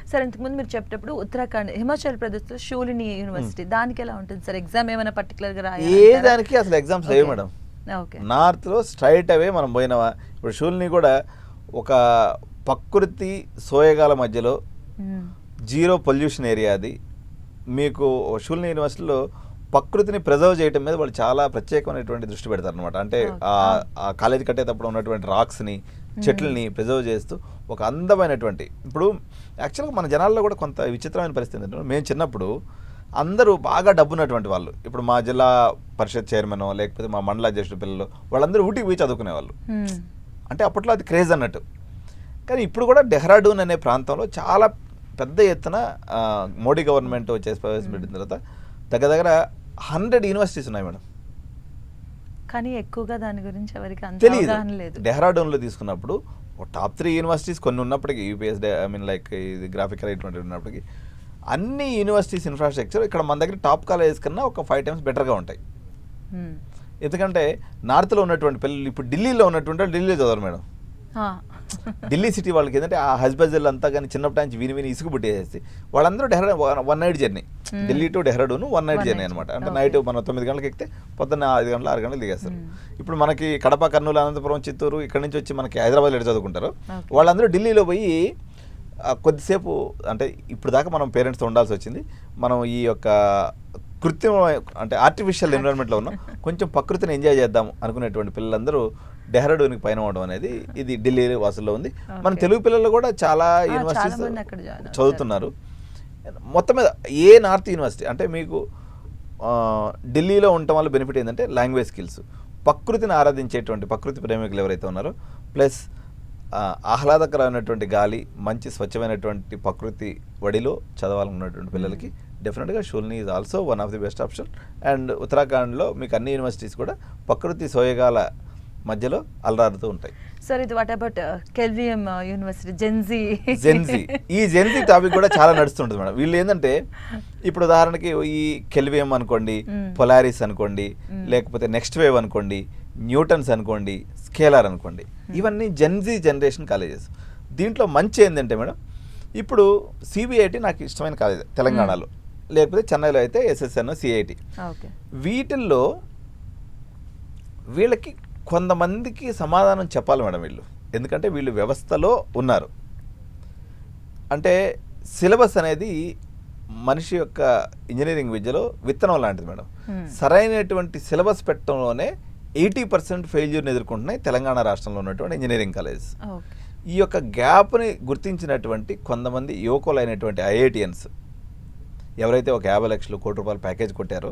Sir ఇంతకుముందు మీరు చెప్పేటప్పుడు ఉత్తరాఖండ్ హిమాచల్ ప్రదేశ్లో షూలిని యూనివర్సిటీ దానికి ఎలా ఉంటుంది సార్? ఎగ్జామ్ ఏమైనా పర్టికులర్గా రాయాలి? ఏ దానికి అసలు ఎగ్జామ్స్ లేవు మేడం. నార్త్లో స్ట్రైట్ అవే మనం పోయినావా. ఇప్పుడు షూలిని కూడా ఒక ప్రకృతి సోయగాల మధ్యలో జీరో పొల్యూషన్ ఏరియా అది. మీకు షూలిని యూనివర్సిటీలో ప్రకృతిని ప్రిజర్వ్ చేయడం మీద వాళ్ళు చాలా ప్రత్యేకమైనటువంటి దృష్టి పెడతారు అనమాట. అంటే ఆ కాలేజీ కట్టేటప్పుడు ఉన్నటువంటి రాక్స్ని చెట్లని ప్రిజర్వ్ చేస్తూ ఒక అందమైనటువంటి, ఇప్పుడు యాక్చువల్గా మన జనాల్లో కూడా కొంత విచిత్రమైన పరిస్థితి ఏంటంటే, మేము చిన్నప్పుడు అందరూ బాగా డబ్బున్నటువంటి వాళ్ళు, ఇప్పుడు మా జిల్లా పరిషత్ చైర్మన్ లేకపోతే మా మండల అధ్యక్షుడు పిల్లలు వాళ్ళందరూ ఊటీకి పోయి చదువుకునేవాళ్ళు. అంటే అప్పట్లో అది క్రేజ్ అన్నట్టు. కానీ ఇప్పుడు కూడా డెహ్రాడూన్ అనే ప్రాంతంలో చాలా పెద్ద ఎత్తున మోడీ గవర్నమెంట్ చేసి ప్రవేశపెట్టిన తర్వాత దగ్గర 100 యూనివర్సిటీస్ ఉన్నాయి మేడం. కానీ ఎక్కువగా దాని గురించి ఎవరికి తెలియదు. డెహ్రాడూన్లో తీసుకున్నప్పుడు టాప్ 3 యూనివర్సిటీస్ కొన్ని ఉన్నప్పటికీ, యూపీఎస్ లైక్ ఇది గ్రాఫికల్ ఇటువంటి ఉన్నప్పటికీ అన్ని యూనివర్సిటీస్ ఇన్ఫ్రాస్ట్రక్చర్ ఇక్కడ మన దగ్గర టాప్ కాలేజెస్ కన్నా ఒక 5 times బెటర్గా ఉంటాయి. ఎందుకంటే నార్త్లో ఉన్నటువంటి పిల్లలు ఇప్పుడు ఢిల్లీలో ఉన్నటువంటి ఢిల్లీలో చదవరు మేడం. ఢిల్లీ సిటీ వాళ్ళకి ఏంటంటే ఆ హస్బెండ్ అంతా కానీ చిన్నప్పటి నుంచి విని ఇసుకు పుట్టేసేసి వాళ్ళందరూ 1 night journey, Delhi to Dehradun 1 night journey అనమాట. అంటే నైట్ మనం 9 గంటలకు ఎక్కితే పొద్దున్న 5 గంటలు 6 గంటలు దిగేస్తారు. ఇప్పుడు మనకి కడప, కర్నూలు, అనంతపురం, చిత్తూరు ఇక్కడ నుంచి వచ్చి మనకి హైదరాబాద్లో చదువుకుంటారు. వాళ్ళందరూ ఢిల్లీలో పోయి కొద్దిసేపు, అంటే ఇప్పుడు దాకా మనం పేరెంట్స్తో ఉండాల్సి వచ్చింది. మనం ఈ యొక్క కృత్రిమ అంటే ఆర్టిఫిషియల్ ఎన్విరాన్మెంట్లో ఉన్నాం, కొంచెం ప్రకృతిని ఎంజాయ్ చేద్దాం అనుకునేటువంటి పిల్లలందరూ డెహ్రాడూన్కి పైన ఉండడం అనేది ఇది ఢిల్లీ వాసుల్లో ఉంది. మన తెలుగు పిల్లలు కూడా చాలా యూనివర్సిటీస్ చదువుతున్నారు. మొత్తం మీద ఏ నార్త్ యూనివర్సిటీ అంటే మీకు ఢిల్లీలో ఉండటం వల్ల బెనిఫిట్ ఏంటంటే లాంగ్వేజ్ స్కిల్స్, ప్రకృతిని ఆరాధించేటువంటి ప్రకృతి ప్రేమికులు ఎవరైతే ఉన్నారో, ప్లస్ ఆహ్లాదకరమైనటువంటి గాలి, మంచి స్వచ్ఛమైనటువంటి ప్రకృతి వడిలో చదవాలనుకున్నటువంటి పిల్లలకి డెఫినెట్గా Shoolini is also one of the best option. And ఉత్తరాఖండ్లో మీకు అన్ని యూనివర్సిటీస్ కూడా ప్రకృతి సోయగాల మధ్యలో అలరారుతూ ఉంటాయి. సార్ ఇది వాట్ అబౌట్ కెల్విఎం యూనివర్సిటీ జెన్జీ? ఈ జెన్జీ టాపిక్ కూడా చాలా నడుస్తుంటుంది మేడం. వీళ్ళు ఏంటంటే ఇప్పుడు ఉదాహరణకి ఈ కెల్విఎం అనుకోండి, పొలారిస్ అనుకోండి, లేకపోతే నెక్స్ట్ వేవ్ అనుకోండి, న్యూటన్స్ అనుకోండి, స్కేలార్ అనుకోండి, ఇవన్నీ జెన్జీ జనరేషన్ కాలేజెస్. దీంట్లో మంచి ఏంటంటే మేడం, ఇప్పుడు సిబిఐటి నాకు ఇష్టమైన కాలేజ్ తెలంగాణలో, లేకపోతే చెన్నైలో అయితే ఎస్ఎస్ఎన్, సిఐటి. వీటిల్లో వీళ్ళకి కొంతమందికి సమాధానం చెప్పాలి మేడం వీళ్ళు, ఎందుకంటే వీళ్ళు వ్యవస్థలో ఉన్నారు. అంటే సిలబస్ అనేది మనిషి యొక్క ఇంజనీరింగ్ విద్యలో విత్తనం లాంటిది మేడం. సరైనటువంటి సిలబస్ పెట్టడంలోనే 80% ఫెయిల్యూర్ని ఎదుర్కొంటున్నాయి తెలంగాణ రాష్ట్రంలో ఉన్నటువంటి ఇంజనీరింగ్ కాలేజెస్. ఈ యొక్క గ్యాప్ని గుర్తించినటువంటి కొంతమంది యువకులైనటువంటి ఐఐటియన్స్ ఎవరైతే ఒక 50 లక్షలు కోటి రూపాయల ప్యాకేజ్ కొట్టారో,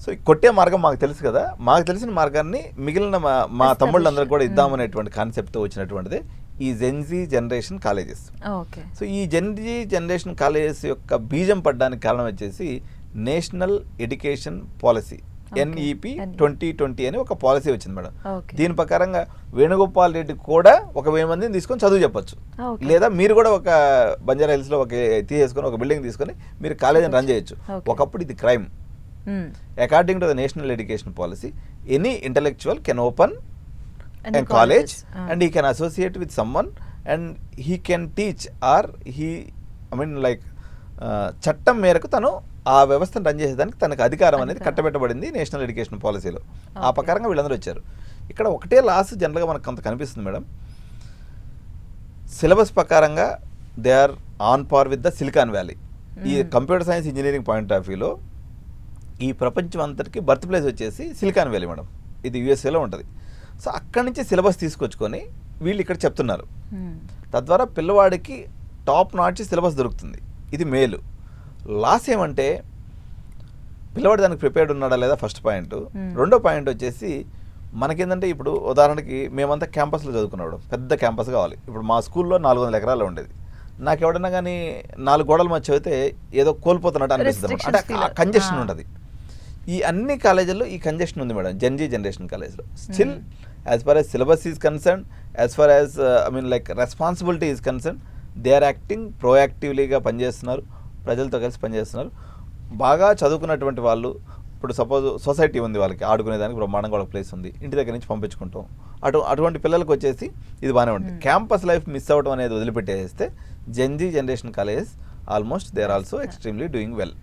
సో కొట్టే మార్గం మాకు తెలుసు కదా, మాకు తెలిసిన మార్గాన్ని మిగిలిన మా తమ్ముళ్ళందరూ కూడా ఇద్దామనేటువంటి కాన్సెప్ట్తో వచ్చినటువంటిది ఈ జెన్జీ జనరేషన్ కాలేజెస్. సో ఈ జెన్జీ జనరేషన్ కాలేజెస్ యొక్క బీజం పడ్డానికి కారణం వచ్చేసి నేషనల్ ఎడ్యుకేషన్ పాలసీ NEP 2020 అని ఒక పాలసీ వచ్చింది మేడం. దీని ప్రకారంగా వేణుగోపాల్ రెడ్డి కూడా ఒక 1000 మందిని తీసుకొని చదువు చెప్పొచ్చు, లేదా మీరు కూడా ఒక బంజారా హిల్స్లో ఒక తీసేసుకొని ఒక బిల్డింగ్ తీసుకొని మీరు కాలేజీని రన్ చేయొచ్చు. ఒకప్పుడు ఇది crime. According to the national education policy, any intellectual can open a college and he can associate with someone and he can teach or చట్టం మేరకు తను ఆ వ్యవస్థను రన్ చేసేదానికి తనకు అధికారం అనేది కట్టబెట్టబడింది నేషనల్ ఎడ్యుకేషన్ పాలసీలో. ఆ ప్రకారంగా వీళ్ళందరూ వచ్చారు. ఇక్కడ ఒకటే లాస్ జనరల్గా మనకు కొంత కనిపిస్తుంది మేడం, సిలబస్ ప్రకారంగా they are on par with the Silicon Valley. ఈ computer science engineering point of వ్యూలో ఈ ప్రపంచం అంతటికి బర్త్ ప్లేస్ వచ్చేసి సిలికాన్ వ్యాలీ మేడం. ఇది యూఎస్ఏలో ఉంటుంది. సో అక్కడి నుంచి సిలబస్ తీసుకొచ్చుకొని వీళ్ళు ఇక్కడ చెప్తున్నారు. తద్వారా పిల్లవాడికి టాప్ నాచ్ సిలబస్ దొరుకుతుంది. ఇది మేలు. లాస్ ఏమంటే పిల్లవాడు దానికి ప్రిపేర్డ్ ఉన్నాడా లేదా ఫస్ట్ పాయింట్. రెండో పాయింట్ వచ్చేసి మనకేంటంటే ఇప్పుడు ఉదాహరణకి మేమంతా క్యాంపస్లో చదువుకున్నాడు, పెద్ద క్యాంపస్ కావాలి. ఇప్పుడు మా స్కూల్లో 400 ఎకరాలు ఉండేది. నాకు ఎవడన్నా కానీ 4 గోడల మధ్య చదివితే ఏదో కోల్పోతున్నట్టు అనిపిస్తుంది, అంటే కంజెషన్ ఉంటుంది. ఈ అన్ని కాలేజీల్లో ఈ కంజెషన్ ఉంది మేడం జెన్జీ జనరేషన్ కాలేజ్లో. Still as far as syllabus is concern, as far as responsibility is concern, they are acting ప్రోయాక్టివ్లీగా పనిచేస్తున్నారు, ప్రజలతో కలిసి పనిచేస్తున్నారు. బాగా చదువుకున్నటువంటి వాళ్ళు ఇప్పుడు సపోజ్ సొసైటీ ఉంది వాళ్ళకి ఆడుకునేదానికి బ్రహ్మాండంగా వాళ్ళకి ప్లేస్ ఉంది, ఇంటి దగ్గర నుంచి పంపించుకుంటాం. అటువంటి పిల్లలకు వచ్చేసి ఇది బాగానే ఉంటుంది. క్యాంపస్ లైఫ్ మిస్ అవ్వడం అనేది వదిలిపెట్టేస్తే Gen Z generation colleges almost they are also extremely doing well.